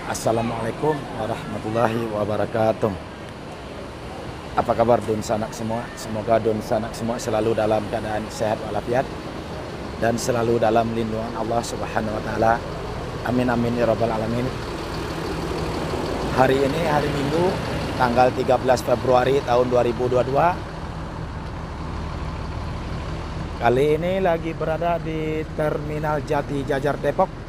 Assalamualaikum warahmatullahi wabarakatuh. Apa kabar Dun Sanak semua? Semoga Dun Sanak semua selalu dalam keadaan sehat walafiat dan selalu dalam lindungan Allah Subhanahu wa taala. Amin amin ya rabbal alamin. Hari ini hari Minggu tanggal 13 Februari tahun 2022. Kali ini lagi berada di Terminal Jati Jajar Depok.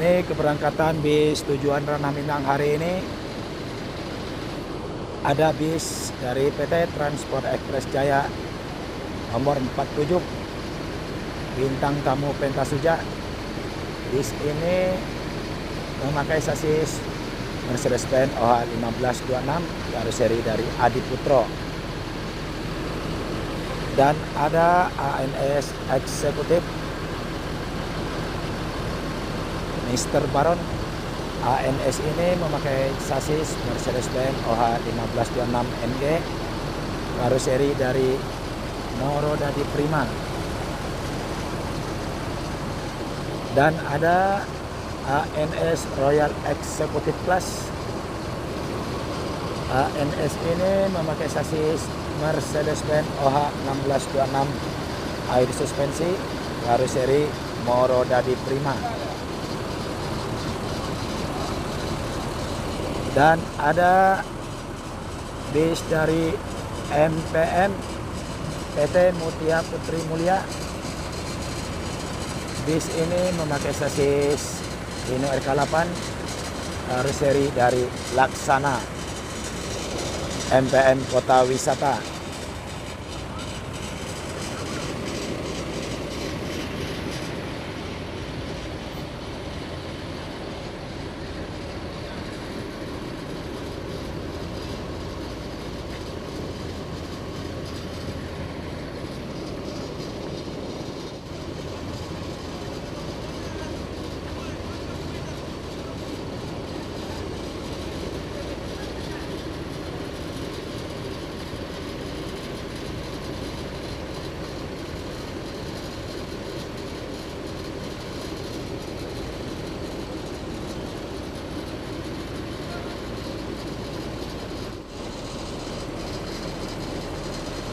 Ini keberangkatan bis tujuan Ranah Minang hari ini. Ada bis dari PT Transport Express Jaya nomor 47 bintang tamu Pentasuja. Bis ini memakai sasis Mercedes-Benz OH 1526 karoseri dari Adi Putro. Dan ada ANS eksekutif Mr. Baron. ANS ini memakai sasis Mercedes-Benz OH 1526 NG karoseri dari Morodadi Prima. Dan ada ANS Royal Executive Class. ANS ini memakai sasis Mercedes-Benz OH 1626 air suspensi karoseri Morodadi Prima. Dan ada bis dari MPM PT Mutia Putri Mulia. Bis ini memakai sasis Hino RK8 karoseri dari Laksana MPM Kota Wisata.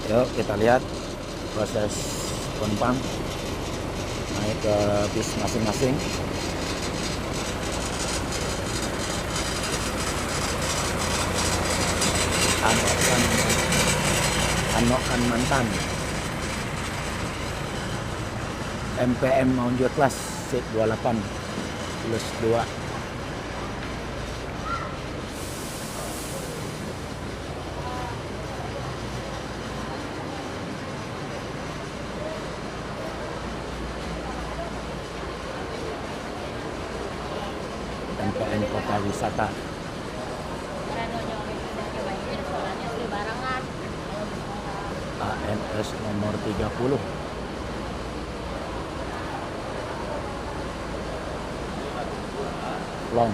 Yuk kita lihat proses penumpang naik ke bis masing-masing. Anokan mantan MPM Maunjur Kelas seat 28 plus 2. MPM Kota Wisata. ANS nomor 30. Long.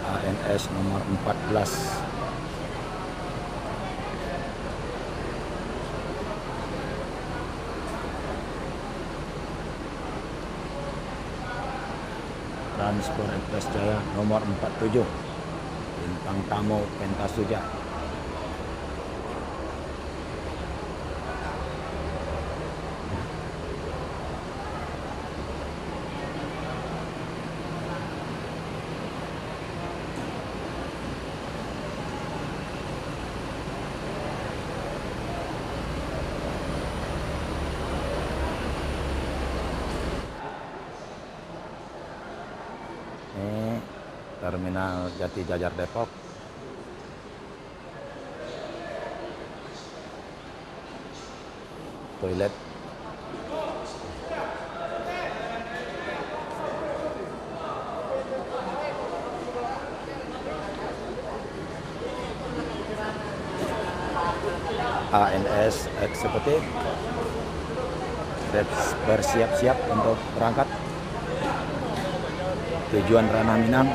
ANS nomor 14. Transport Express Jaya nomor 47 bintang tamu Pentasuja. Ini Terminal Jati Jajar Depok. Toilet. ANS eksekutif bersiap-siap untuk berangkat. tujuan Ranah Minang.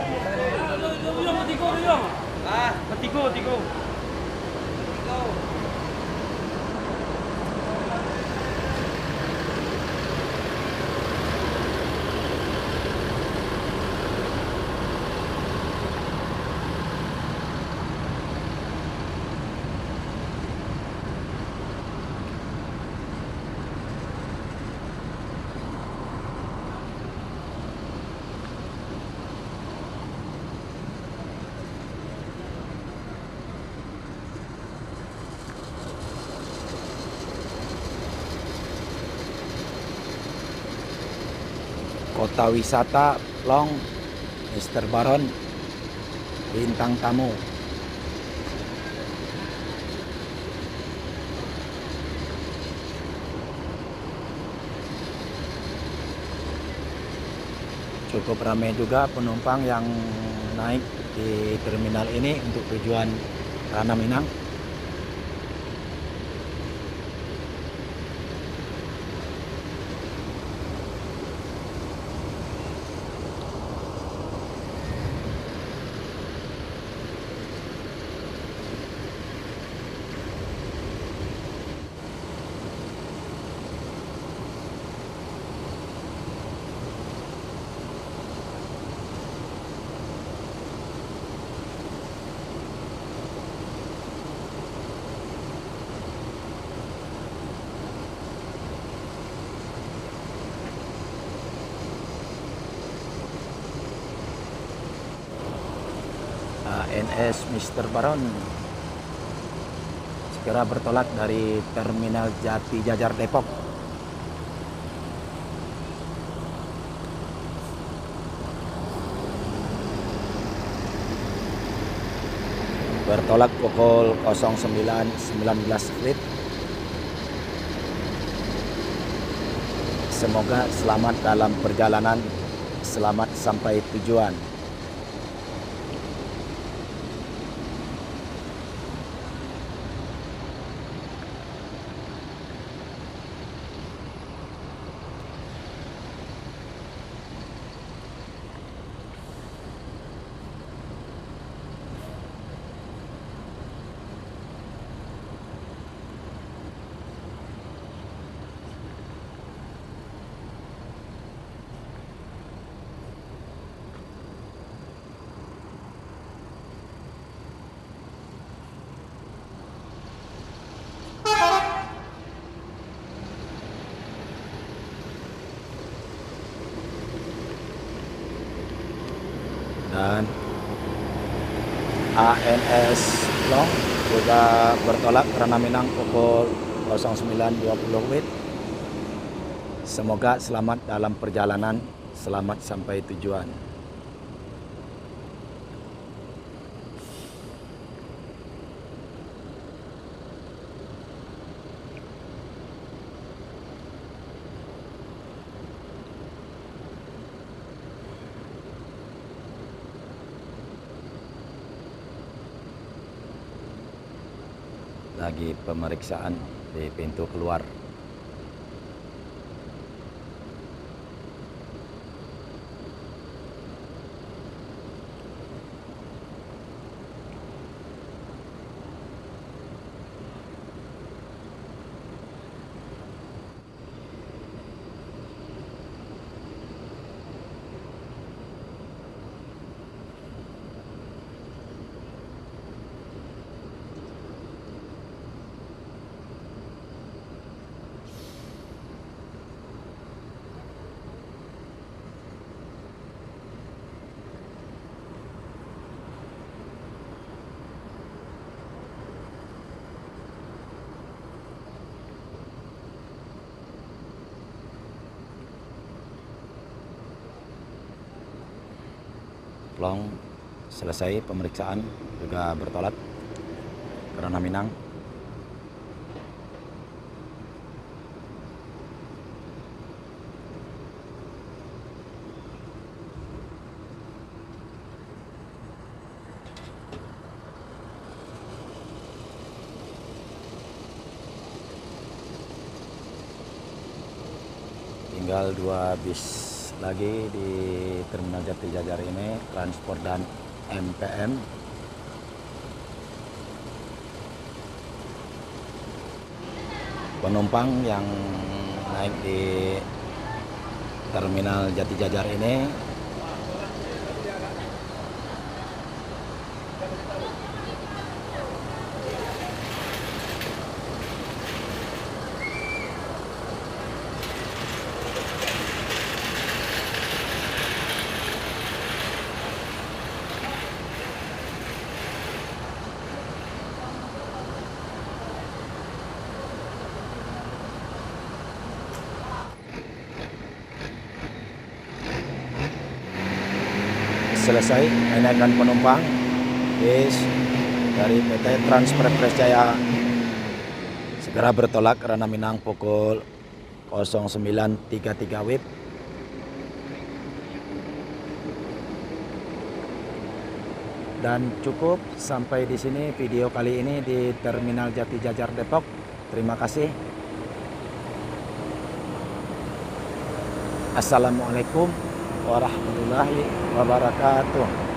Kota wisata Long, Mr. Baron, bintang tamu. Cukup ramai juga penumpang yang naik di terminal ini untuk tujuan Ranah Minang. ANS Mr. Baron segera bertolak dari Terminal Jati Jajar Depok. Bertolak pukul 09.19 WIB. Semoga selamat dalam perjalanan, selamat sampai tujuan. Dan ANS Long juga bertolak Ranah Minang pukul 09.20 WIB. Semoga selamat dalam perjalanan, selamat sampai tujuan. Lagi pemeriksaan di pintu keluar. Long selesai pemeriksaan juga bertolak ke Ranah Minang. Tinggal 2 bis lagi di Terminal Jati Jajar ini, transport dan MPM. Penumpang yang naik di Terminal Jati Jajar ini selesai menaikkan penumpang bis dari PT Trans Freeport Jaya segera bertolak Rana Minang pukul 09.33 WIB. Dan cukup sampai di sini video kali ini di Terminal Jati Jajar Depok. Terima kasih. Assalamualaikum warahmatullahi wabarakatuh.